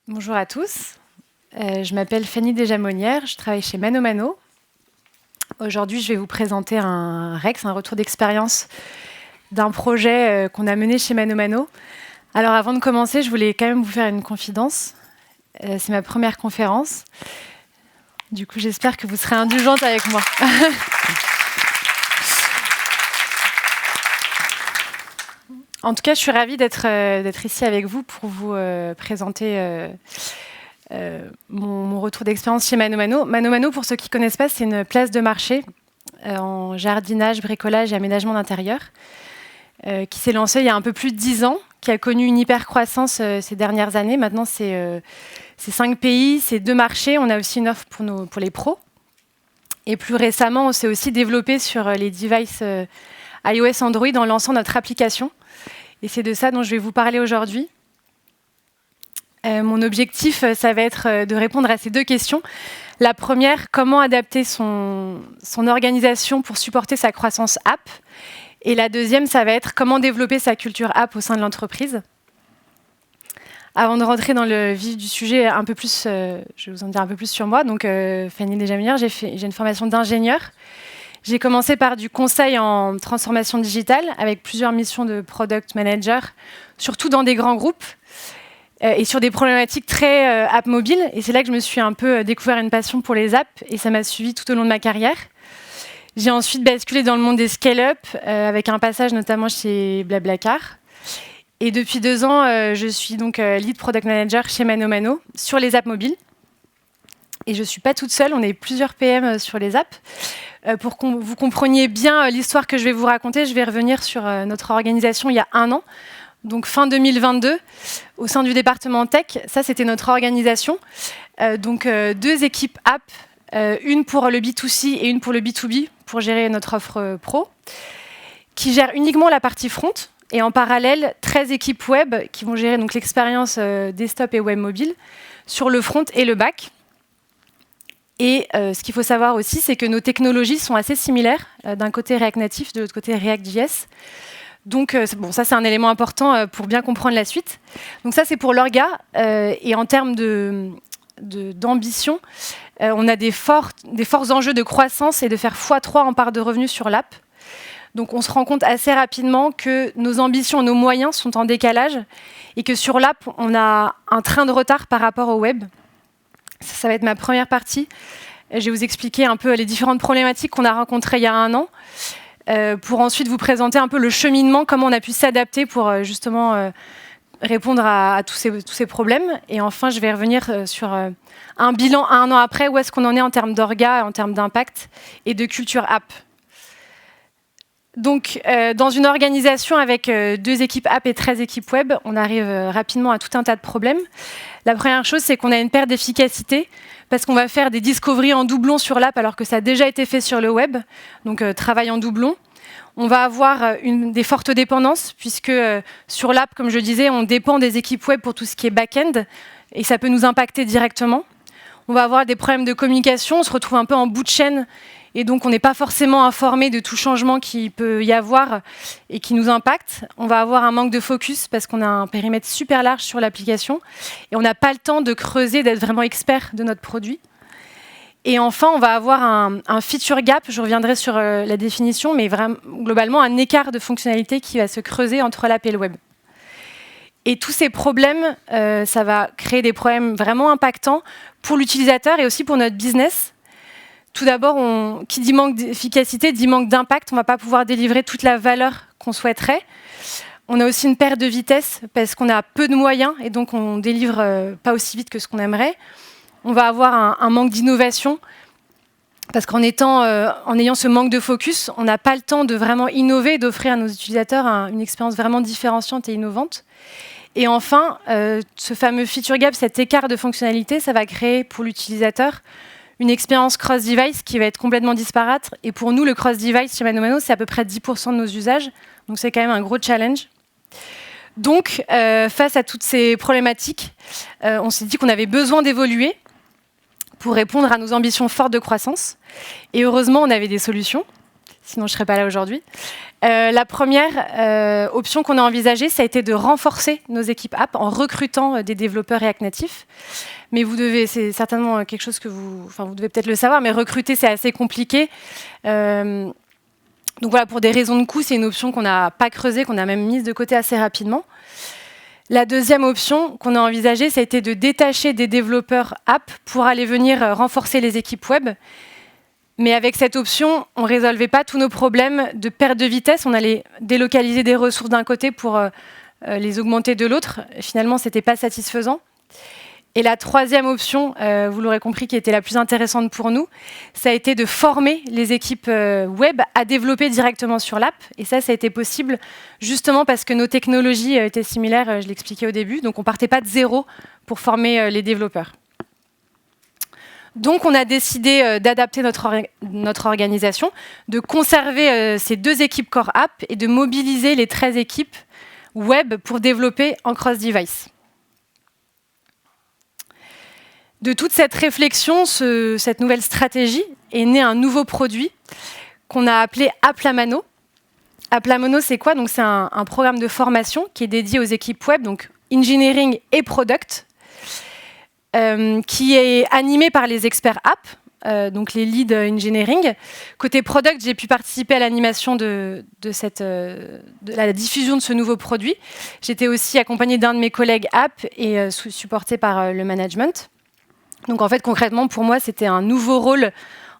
Bonjour à tous, je m'appelle Fanny Desjamonières, je travaille chez Mano Mano. Aujourd'hui, je vais vous présenter un REX, un retour d'expérience d'un projet qu'on a mené chez Mano Mano. Alors avant de commencer, je voulais quand même vous faire une confidence. C'est ma première conférence. Du coup, j'espère que vous serez indulgente avec moi. En tout cas, je suis ravie d'être ici avec vous pour vous présenter mon retour d'expérience chez Mano Mano. Mano Mano, pour ceux qui ne connaissent pas, c'est une place de marché en jardinage, bricolage et aménagement d'intérieur qui s'est lancée il y a un peu plus de 10 ans, qui a connu une hyper-croissance ces dernières années. Maintenant, c'est 5 pays, c'est 2 marchés. On a aussi une offre pour les pros. Et plus récemment, on s'est aussi développé sur les devices iOS Android en lançant notre application. Et c'est de ça dont je vais vous parler aujourd'hui. Mon objectif, ça va être de répondre à ces 2 questions. La première, comment adapter son organisation pour supporter sa croissance app. Et la deuxième, ça va être comment développer sa culture app au sein de l'entreprise. Avant de rentrer dans le vif du sujet un peu plus, je vais vous en dire un peu plus sur moi. Donc, Fanny Desjamonières, j'ai une formation d'ingénieur. J'ai commencé par du conseil en transformation digitale avec plusieurs missions de product manager, surtout dans des grands groupes et sur des problématiques très app mobile. Et c'est là que je me suis un peu découvert une passion pour les apps et ça m'a suivi tout au long de ma carrière. J'ai ensuite basculé dans le monde des scale-up avec un passage notamment chez Blablacar. Et depuis 2 ans, je suis donc lead product manager chez Mano Mano sur les apps mobiles. Et je ne suis pas toute seule, on est plusieurs PM sur les apps. Pour que vous compreniez bien l'histoire que je vais vous raconter, je vais revenir sur notre organisation il y a 1 an, donc fin 2022, au sein du département Tech. Ça, c'était notre organisation. Donc 2 équipes app, une pour le B2C et une pour le B2B, pour gérer notre offre pro, qui gère uniquement la partie front. Et en parallèle, 13 équipes web qui vont gérer donc l'expérience desktop et web mobile sur le front et le back. Et ce qu'il faut savoir aussi, c'est que nos technologies sont assez similaires. D'un côté React Native, de l'autre côté React.js. Donc, bon, ça, c'est un élément important pour bien comprendre la suite. Donc ça, c'est pour l'orga. Et en termes d'ambition, on a des forts enjeux de croissance et de faire x3 en part de revenus sur l'app. Donc, on se rend compte assez rapidement que nos ambitions, nos moyens sont en décalage et que sur l'app, on a un train de retard par rapport au web. Ça va être ma première partie. Je vais vous expliquer un peu les différentes problématiques qu'on a rencontrées il y a 1 an, pour ensuite vous présenter un peu le cheminement, comment on a pu s'adapter pour justement répondre à tous ces problèmes. Et enfin, je vais revenir sur un bilan 1 an après, où est-ce qu'on en est en termes d'orga, en termes d'impact et de culture app. Donc, dans une organisation avec 2 équipes app et 13 équipes web, on arrive rapidement à tout un tas de problèmes. La première chose, c'est qu'on a une perte d'efficacité parce qu'on va faire des discoveries en doublon sur l'app alors que ça a déjà été fait sur le web, donc travail en doublon. On va avoir des fortes dépendances puisque sur l'app, comme je disais, on dépend des équipes web pour tout ce qui est back-end et ça peut nous impacter directement. On va avoir des problèmes de communication, on se retrouve un peu en bout de chaîne et donc on n'est pas forcément informé de tout changement qu'il peut y avoir et qui nous impacte. On va avoir un manque de focus parce qu'on a un périmètre super large sur l'application et on n'a pas le temps de creuser, d'être vraiment expert de notre produit. Et enfin, on va avoir un feature gap, je reviendrai sur la définition, mais vraiment, globalement un écart de fonctionnalité qui va se creuser entre l'app et le web. Et tous ces problèmes, ça va créer des problèmes vraiment impactants pour l'utilisateur et aussi pour notre business. Tout d'abord, qui dit manque d'efficacité, dit manque d'impact. On ne va pas pouvoir délivrer toute la valeur qu'on souhaiterait. On a aussi une perte de vitesse parce qu'on a peu de moyens et donc on ne délivre pas aussi vite que ce qu'on aimerait. On va avoir un manque d'innovation parce en ayant ce manque de focus, on n'a pas le temps de vraiment innover et d'offrir à nos utilisateurs une expérience vraiment différenciante et innovante. Et enfin, ce fameux feature gap, cet écart de fonctionnalité, ça va créer pour l'utilisateur une expérience cross-device qui va être complètement disparate. Et pour nous, le cross-device chez Mano Mano, c'est à peu près 10% de nos usages. Donc c'est quand même un gros challenge. Donc, face à toutes ces problématiques, on s'est dit qu'on avait besoin d'évoluer pour répondre à nos ambitions fortes de croissance. Et heureusement, on avait des solutions. sinon je ne serais pas là aujourd'hui. La première option qu'on a envisagée, ça a été de renforcer nos équipes app en recrutant des développeurs React Native. Mais c'est certainement quelque chose que vous devez peut-être le savoir, mais recruter, c'est assez compliqué. Donc voilà, pour des raisons de coût, c'est une option qu'on n'a pas creusée, qu'on a même mise de côté assez rapidement. La deuxième option qu'on a envisagée, ça a été de détacher des développeurs app pour aller venir renforcer les équipes web. Mais avec cette option, on ne résolvait pas tous nos problèmes de perte de vitesse. On allait délocaliser des ressources d'un côté pour les augmenter de l'autre. Finalement, ce n'était pas satisfaisant. Et la troisième option, vous l'aurez compris, qui était la plus intéressante pour nous, ça a été de former les équipes web à développer directement sur l'app. Et ça a été possible justement parce que nos technologies étaient similaires, je l'expliquais au début. Donc, on ne partait pas de zéro pour former les développeurs. Donc, on a décidé d'adapter notre organisation, de conserver ces 2 équipes core app et de mobiliser les 13 équipes web pour développer en cross-device. De toute cette réflexion, cette nouvelle stratégie, est né un nouveau produit qu'on a appelé Applamano. Applamano, c'est quoi? Donc, c'est un programme de formation qui est dédié aux équipes web, donc engineering et product, qui est animé par les experts app, donc les leads engineering. Côté product, j'ai pu participer à l'animation de la diffusion de ce nouveau produit. J'étais aussi accompagnée d'un de mes collègues app et supportée par le management. Donc en fait, concrètement, pour moi, c'était un nouveau rôle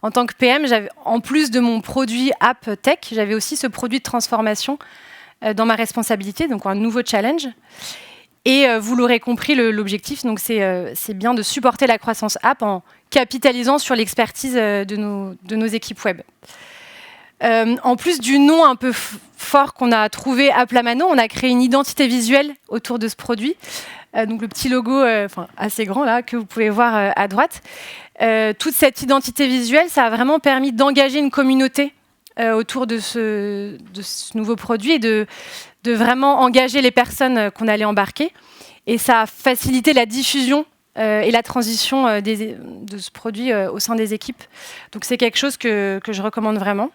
en tant que PM. En plus de mon produit app tech, j'avais aussi ce produit de transformation dans ma responsabilité, donc un nouveau challenge. Et vous l'aurez compris, l'objectif, donc c'est bien de supporter la croissance app en capitalisant sur l'expertise de nos équipes web. En plus du nom un peu fort qu'on a trouvé Applamano, on a créé une identité visuelle autour de ce produit. Donc le petit logo assez grand là, que vous pouvez voir à droite. Toute cette identité visuelle, ça a vraiment permis d'engager une communauté autour de ce nouveau produit et de vraiment engager les personnes qu'on allait embarquer. Et ça a facilité la diffusion et la transition de ce produit au sein des équipes. Donc c'est quelque chose que je recommande vraiment.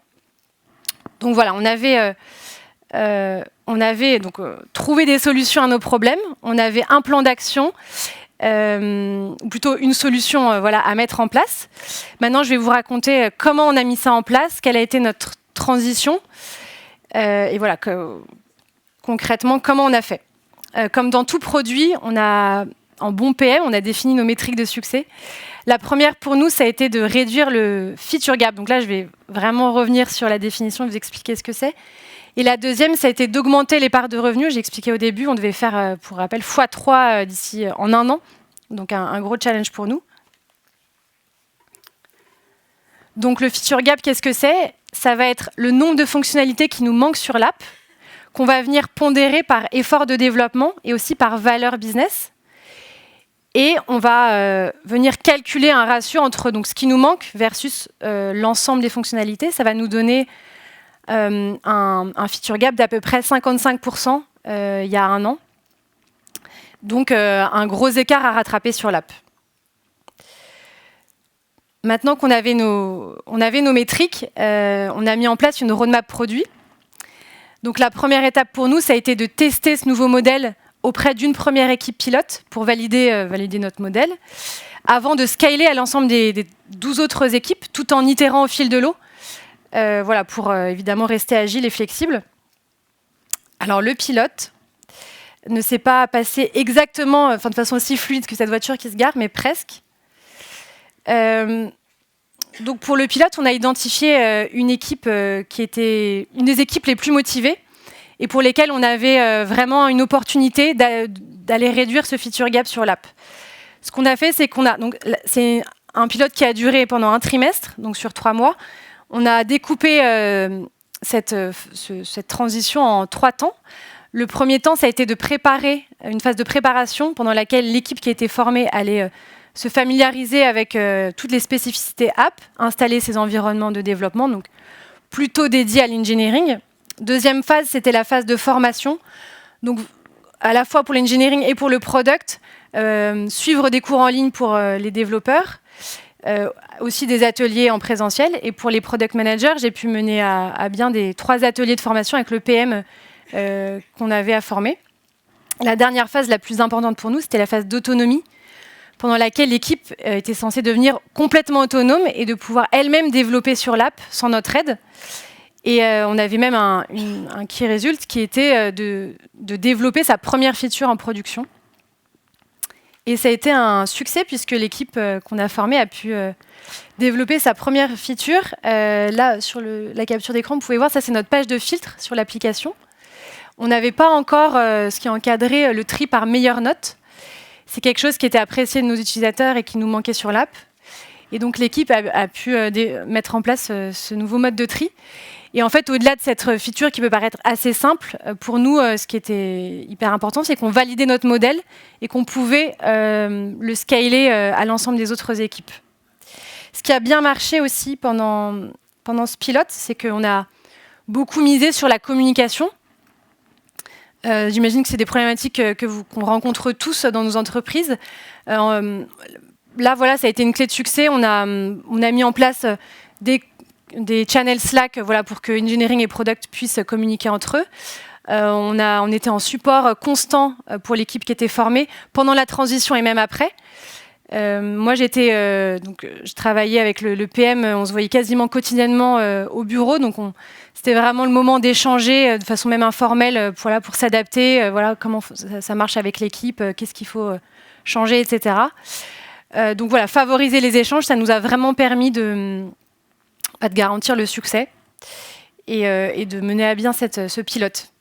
Donc voilà, on avait donc trouvé des solutions à nos problèmes, on avait un plan d'action, plutôt une solution à mettre en place. Maintenant, je vais vous raconter comment on a mis ça en place, quelle a été notre transition, et voilà, concrètement, comment on a fait. Comme dans tout produit, en bon PM, on a défini nos métriques de succès. La première pour nous, ça a été de réduire le feature gap. Donc là, je vais vraiment revenir sur la définition et vous expliquer ce que c'est. Et la deuxième, ça a été d'augmenter les parts de revenus. J'ai expliqué au début, on devait faire, pour rappel, x3 d'ici en 1 an. Donc un gros challenge pour nous. Donc le feature gap, qu'est-ce que c'est? Ça va être le nombre de fonctionnalités qui nous manquent sur l'app, qu'on va venir pondérer par effort de développement et aussi par valeur business. Et on va venir calculer un ratio entre donc, ce qui nous manque versus l'ensemble des fonctionnalités. Ça va nous donner un feature gap d'à peu près 55% il y a 1 an. Donc un gros écart à rattraper sur l'app. Maintenant qu'on avait nos métriques, on a mis en place une roadmap produit. Donc la première étape pour nous, ça a été de tester ce nouveau modèle auprès d'une première équipe pilote pour valider notre modèle, avant de scaler à l'ensemble des 12 autres équipes, tout en itérant au fil de l'eau, pour évidemment rester agile et flexible. Alors le pilote ne s'est pas passé exactement, de façon aussi fluide que cette voiture qui se gare, mais presque. Donc pour le pilote, on a identifié une équipe qui était une des équipes les plus motivées et pour lesquelles on avait vraiment une opportunité d'aller réduire ce feature gap sur l'app. Ce qu'on a fait, c'est c'est un pilote qui a duré pendant 1 trimestre, donc sur 3 mois. On a découpé cette transition en 3 temps. Le premier temps, ça a été de préparer une phase de préparation pendant laquelle l'équipe qui a été formée allait se familiariser avec toutes les spécificités app, installer ses environnements de développement, donc plutôt dédiés à l'engineering. Deuxième phase, c'était la phase de formation, donc à la fois pour l'engineering et pour le product, suivre des cours en ligne pour les développeurs, aussi des ateliers en présentiel. Et pour les product managers, j'ai pu mener à bien 3 ateliers de formation avec le PM qu'on avait à former. La dernière phase la plus importante pour nous, c'était la phase d'autonomie, pendant laquelle l'équipe était censée devenir complètement autonome et de pouvoir elle-même développer sur l'app sans notre aide. Et on avait même un key result qui était de développer sa première feature en production. Et ça a été un succès puisque l'équipe qu'on a formée a pu développer sa première feature. Là, sur la capture d'écran, vous pouvez voir, ça c'est notre page de filtre sur l'application. On n'avait pas encore ce qui encadrait le tri par meilleure note. C'est quelque chose qui était apprécié de nos utilisateurs et qui nous manquait sur l'app. Et donc l'équipe a pu mettre en place ce nouveau mode de tri. Et en fait, au-delà de cette feature qui peut paraître assez simple, pour nous, ce qui était hyper important, c'est qu'on validait notre modèle et qu'on pouvait le scaler à l'ensemble des autres équipes. Ce qui a bien marché aussi pendant ce pilote, c'est qu'on a beaucoup misé sur la communication. J'imagine que c'est des problématiques qu'on rencontre tous dans nos entreprises. Là, voilà, ça a été une clé de succès. On a mis en place des channels Slack, voilà, pour que engineering et product puissent communiquer entre eux. On était en support constant pour l'équipe qui était formée pendant la transition et même après. Moi, je travaillais avec le PM, on se voyait quasiment quotidiennement au bureau, donc c'était vraiment le moment d'échanger de façon même informelle pour s'adapter, voilà, comment ça marche avec l'équipe, qu'est-ce qu'il faut changer, etc. Donc voilà, favoriser les échanges, ça nous a vraiment permis de garantir le succès et de mener à bien ce pilote.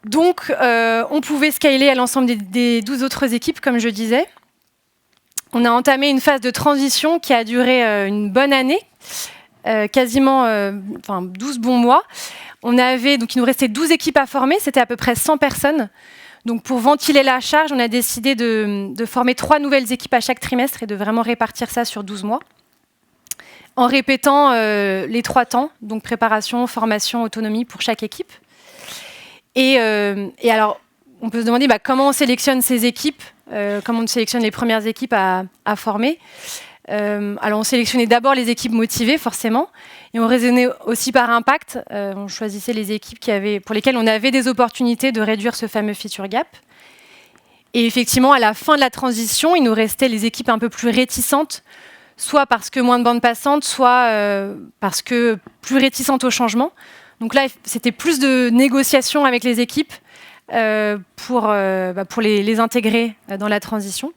Donc, on pouvait scaler à l'ensemble des 12 autres équipes, comme je disais. On a entamé une phase de transition qui a duré une bonne année, quasiment 12 bons mois. Donc il nous restait 12 équipes à former, c'était à peu près 100 personnes. Donc pour ventiler la charge, on a décidé de former 3 nouvelles équipes à chaque trimestre et de vraiment répartir ça sur 12 mois. En répétant les 3 temps, donc préparation, formation, autonomie pour chaque équipe. Et alors, on peut se demander comment on sélectionne ces équipes, comment on sélectionne les premières équipes à former. Alors, on sélectionnait d'abord les équipes motivées, forcément, et on raisonnait aussi par impact. On choisissait les équipes pour lesquelles on avait des opportunités de réduire ce fameux feature gap. Et effectivement, à la fin de la transition, il nous restait les équipes un peu plus réticentes, soit parce que moins de bandes passantes, soit parce que plus réticentes au changement. Donc là, c'était plus de négociations avec les équipes pour les intégrer dans la transition.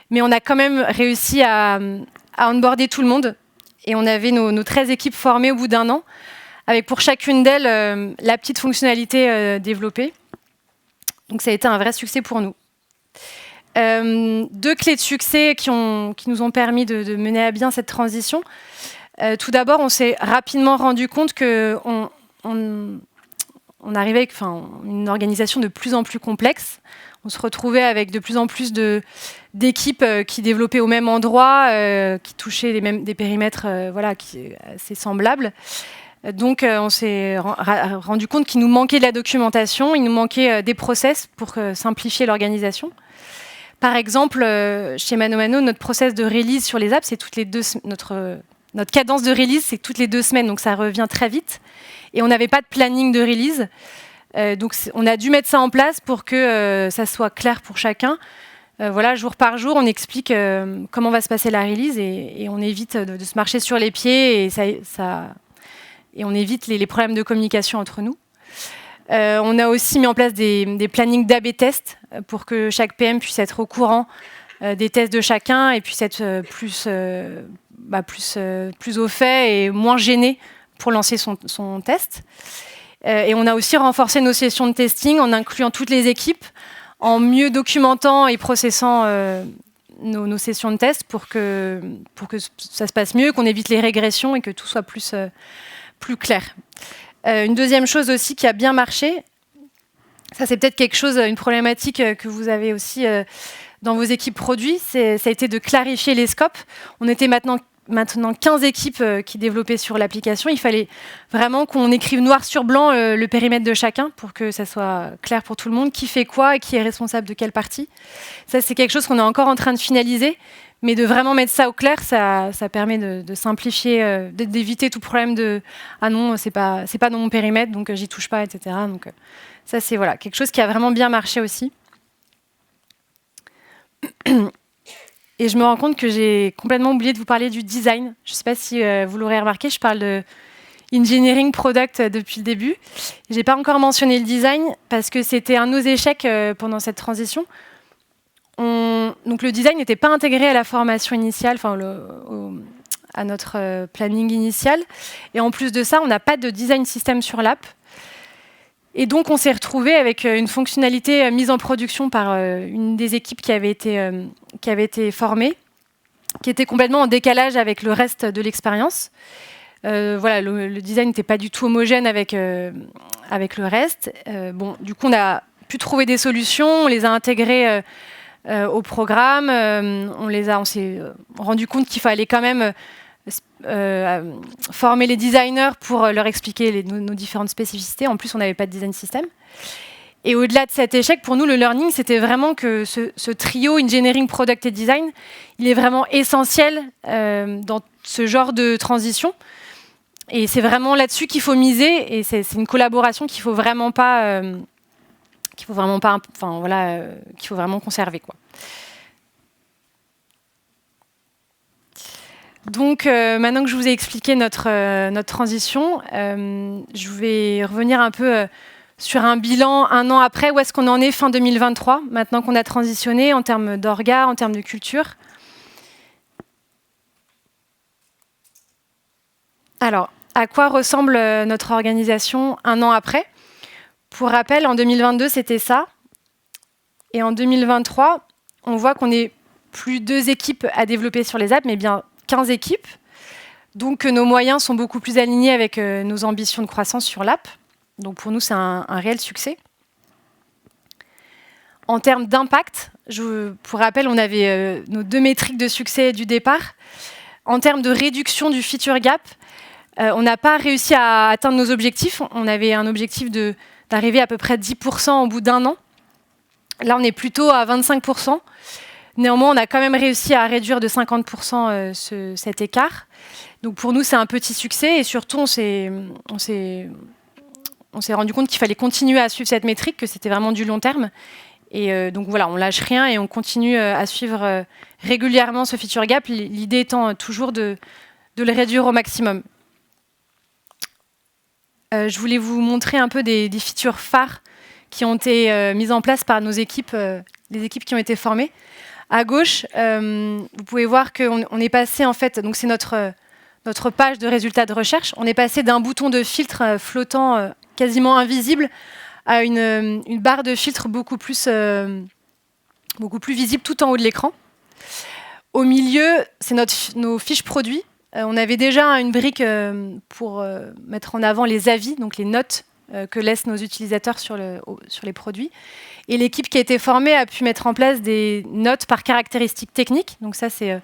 Mais on a quand même réussi à onboarder tout le monde. Et on avait nos 13 équipes formées au bout d'1 an, avec pour chacune d'elles la petite fonctionnalité développée. Donc ça a été un vrai succès pour nous. 2 clés de succès qui nous ont permis de mener à bien cette transition. Tout d'abord, on s'est rapidement rendu compte qu'on arrivait avec une organisation de plus en plus complexe. On se retrouvait avec de plus en plus d'équipes qui développaient au même endroit, qui touchaient des périmètres assez semblables. Donc, on s'est rendu compte qu'il nous manquait de la documentation, il nous manquait des process pour simplifier l'organisation. Par exemple, chez ManoMano, notre process de release sur les apps, c'est toutes les 2 semaines. Notre cadence de release, c'est toutes les 2 semaines, donc ça revient très vite. Et on n'avait pas de planning de release. Donc on a dû mettre ça en place pour que ça soit clair pour chacun. Voilà, jour par jour, on explique comment va se passer la release et on évite de se marcher sur les pieds et on évite les problèmes de communication entre nous. On a aussi mis en place des plannings d'A/B tests pour que chaque PM puisse être au courant des tests de chacun et puisse être plus au fait et moins gêné pour lancer son test. Et on a aussi renforcé nos sessions de testing en incluant toutes les équipes, en mieux documentant et processant nos sessions de test pour que ça se passe mieux, qu'on évite les régressions et que tout soit plus clair. Une deuxième chose aussi qui a bien marché, ça c'est peut-être une problématique que vous avez aussi dans vos équipes produits, ça a été de clarifier les scopes. On était maintenant 15 équipes qui développaient sur l'application. Il fallait vraiment qu'on écrive noir sur blanc le périmètre de chacun pour que ça soit clair pour tout le monde, qui fait quoi et qui est responsable de quelle partie. Ça, c'est quelque chose qu'on est encore en train de finaliser, Mais de vraiment mettre ça au clair, ça permet de simplifier, d'éviter tout problème de « ah non, c'est pas dans mon périmètre, donc j'y touche pas », etc. Donc ça, c'est voilà, quelque chose qui a vraiment bien marché aussi. Et je me rends compte que j'ai complètement oublié de vous parler du design. Je ne sais pas si vous l'aurez remarqué, je parle de engineering product depuis le début. Je n'ai pas encore mentionné le design parce que c'était un de nos échecs pendant cette transition. Donc le design n'était pas intégré à la formation initiale, enfin à notre planning initial. Et en plus de ça, on n'a pas de design system sur l'app. Et donc on s'est retrouvé avec une fonctionnalité mise en production par une des équipes qui avait été formée, qui était complètement en décalage avec le reste de l'expérience. Voilà, le design n'était pas du tout homogène avec le reste. Bon, du coup, on a pu trouver des solutions, on les a intégrées au programme, on s'est rendu compte qu'il fallait quand même former les designers pour leur expliquer nos différentes spécificités. En plus, on n'avait pas de design system. Et au-delà de cet échec, pour nous, le learning, c'était vraiment que ce trio engineering, product et design, il est vraiment essentiel dans ce genre de transition. Et c'est vraiment là-dessus qu'il faut miser. Et c'est une collaboration qu'il faut vraiment pas, qu'il faut vraiment conserver, quoi. Donc, maintenant que je vous ai expliqué notre transition, je vais revenir un peu sur un bilan un an après. Où est-ce qu'on en est fin 2023, maintenant qu'on a transitionné en termes d'orga, en termes de culture. Alors, à quoi ressemble notre organisation un an après? Pour rappel, en 2022, c'était ça. Et en 2023, on voit qu'on n'est plus 2 équipes à développer sur les apps, mais bien 15 équipes. Donc, nos moyens sont beaucoup plus alignés avec nos ambitions de croissance sur l'app. Donc, pour nous, c'est un réel succès. En termes d'impact, pour rappel, on avait nos 2 métriques de succès du départ. En termes de réduction du feature gap, on n'a pas réussi à atteindre nos objectifs. On avait un objectif d'arriver à peu près 10% au bout d'un an. Là, on est plutôt à 25%. Néanmoins, on a quand même réussi à réduire de 50% cet écart. Donc pour nous, c'est un petit succès. Et surtout, on s'est rendu compte qu'il fallait continuer à suivre cette métrique, que c'était vraiment du long terme. Et donc voilà, on lâche rien et on continue à suivre régulièrement ce feature gap. L'idée étant toujours de le réduire au maximum. Je voulais vous montrer un peu des features phares qui ont été mises en place par nos équipes, les équipes qui ont été formées. À gauche, vous pouvez voir qu'on est passé, en fait, donc c'est notre page de résultats de recherche, on est passé d'un bouton de filtre flottant quasiment invisible à une barre de filtre beaucoup plus visible tout en haut de l'écran. Au milieu, c'est nos fiches produits. On avait déjà une brique pour mettre en avant les avis, donc les notes que laissent nos utilisateurs sur les produits. Et l'équipe qui a été formée a pu mettre en place des notes par caractéristiques techniques. Donc ça, c'est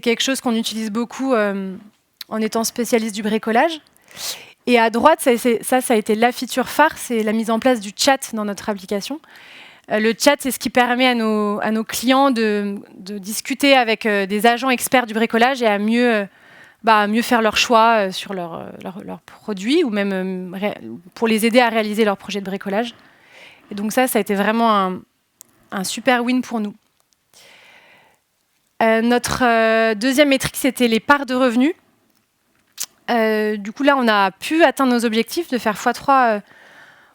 quelque chose qu'on utilise beaucoup en étant spécialiste du bricolage. Et à droite, ça a été la feature phare, c'est la mise en place du chat dans notre application. Le chat, c'est ce qui permet à nos clients de discuter avec des agents experts du bricolage et à mieux faire leur choix sur leurs produits ou même pour les aider à réaliser leur projet de bricolage. Et donc ça a été vraiment un super win pour nous. Notre deuxième métrique, c'était les parts de revenus. Du coup, là, on a pu atteindre nos objectifs de faire x3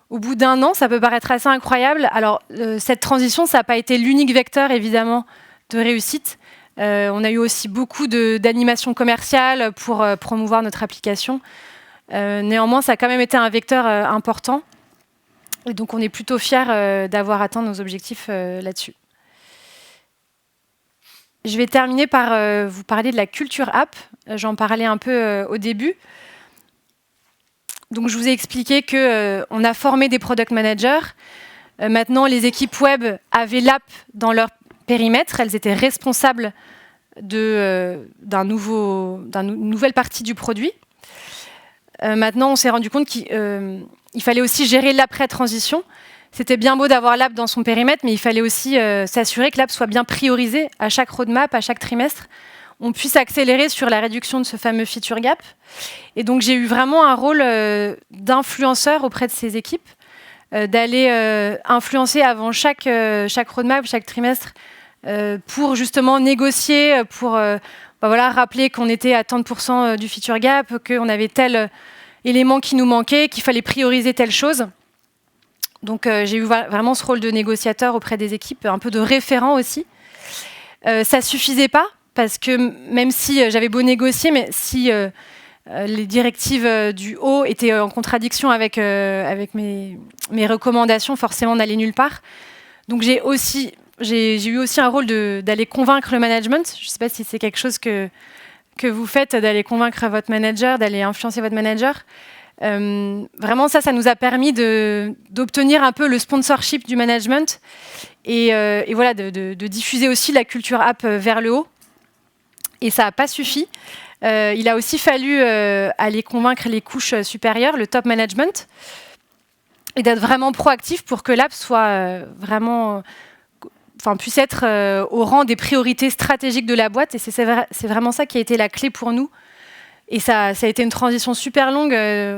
au bout d'un an. Ça peut paraître assez incroyable. Alors, cette transition, ça n'a pas été l'unique vecteur, évidemment, de réussite. On a eu aussi beaucoup d'animations commerciales pour promouvoir notre application. Néanmoins, ça a quand même été un vecteur important. Et donc, on est plutôt fiers d'avoir atteint nos objectifs là-dessus. Je vais terminer par vous parler de la culture app. J'en parlais un peu au début. Donc, je vous ai expliqué qu'on a formé des product managers. Maintenant, les équipes web avaient l'app dans leur périmètre. Elles étaient responsables d'une nouvelle partie du produit. Maintenant, on s'est rendu compte qu'il fallait aussi gérer l'après-transition. c'était bien beau d'avoir l'app dans son périmètre, mais il fallait aussi s'assurer que l'app soit bien priorisée à chaque roadmap, à chaque trimestre. On puisse accélérer sur la réduction de ce fameux feature gap. Et donc, j'ai eu vraiment un rôle d'influenceur auprès de ces équipes, d'aller influencer avant chaque roadmap, chaque trimestre, pour justement négocier, pour rappeler qu'on était à tant de % du feature gap, qu'on avait tel élément qui nous manquait, qu'il fallait prioriser telle chose. Donc, j'ai eu vraiment ce rôle de négociateur auprès des équipes, un peu de référent aussi. Ça ne suffisait pas, parce que même si j'avais beau négocier, mais si les directives du haut étaient en contradiction avec mes recommandations, forcément, on n'allait nulle part. Donc, j'ai eu aussi un rôle d'aller convaincre le management. Je ne sais pas si c'est quelque chose que vous faites, d'aller convaincre votre manager, d'aller influencer votre manager. Vraiment, ça nous a permis d'obtenir un peu le sponsorship du management et voilà, de diffuser aussi la culture app vers le haut. Et ça n'a pas suffi. Il a aussi fallu aller convaincre les couches supérieures, le top management, et d'être vraiment proactif pour que l'app soit puisse être au rang des priorités stratégiques de la boîte. Et c'est vraiment ça qui a été la clé pour nous. Et ça a été une transition super longue.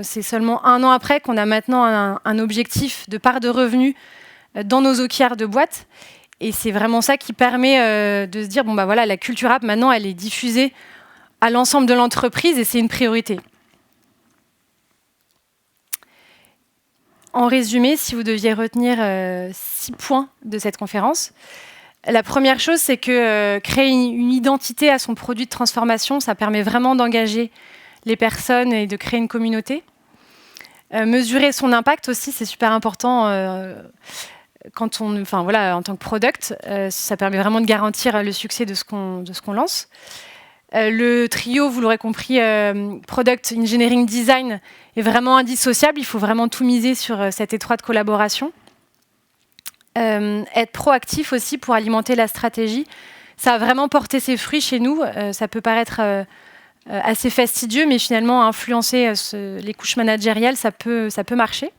C'est seulement 1 an après qu'on a maintenant un objectif de part de revenus dans nos OKR de boîte. Et c'est vraiment ça qui permet de se dire, la culture app, maintenant, elle est diffusée à l'ensemble de l'entreprise et c'est une priorité. En résumé, si vous deviez retenir 6 points de cette conférence, la première chose, c'est que créer une identité à son produit de transformation, ça permet vraiment d'engager les personnes et de créer une communauté. Mesurer son impact aussi, c'est super important en tant que product. Ça permet vraiment de garantir le succès de ce qu'on lance. Le trio, vous l'aurez compris, Product Engineering Design est vraiment indissociable. Il faut vraiment tout miser sur cette étroite collaboration. Être proactif aussi pour alimenter la stratégie. Ça a vraiment porté ses fruits chez nous. Ça peut paraître assez fastidieux, mais finalement, influencer les couches managériales, ça peut marcher.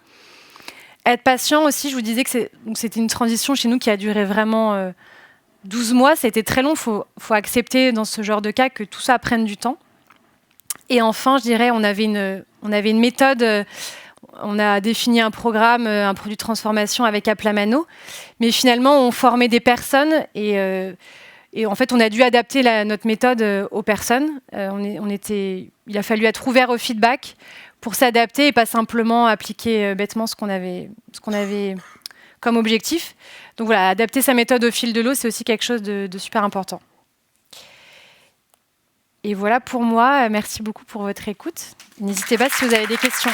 Être patient aussi, je vous disais que c'était une transition chez nous qui a duré vraiment 12 mois. C'était très long. Faut accepter dans ce genre de cas que tout ça prenne du temps. Et enfin, je dirais, on avait une méthode. On a défini un programme, un produit de transformation avec Applamano. Mais finalement, on formait des personnes et en fait, on a dû adapter notre méthode aux personnes. Il a fallu être ouvert au feedback pour s'adapter et pas simplement appliquer bêtement ce qu'on avait comme objectif. Donc voilà, adapter sa méthode au fil de l'eau, c'est aussi quelque chose de super important. Et voilà pour moi. Merci beaucoup pour votre écoute. N'hésitez pas si vous avez des questions.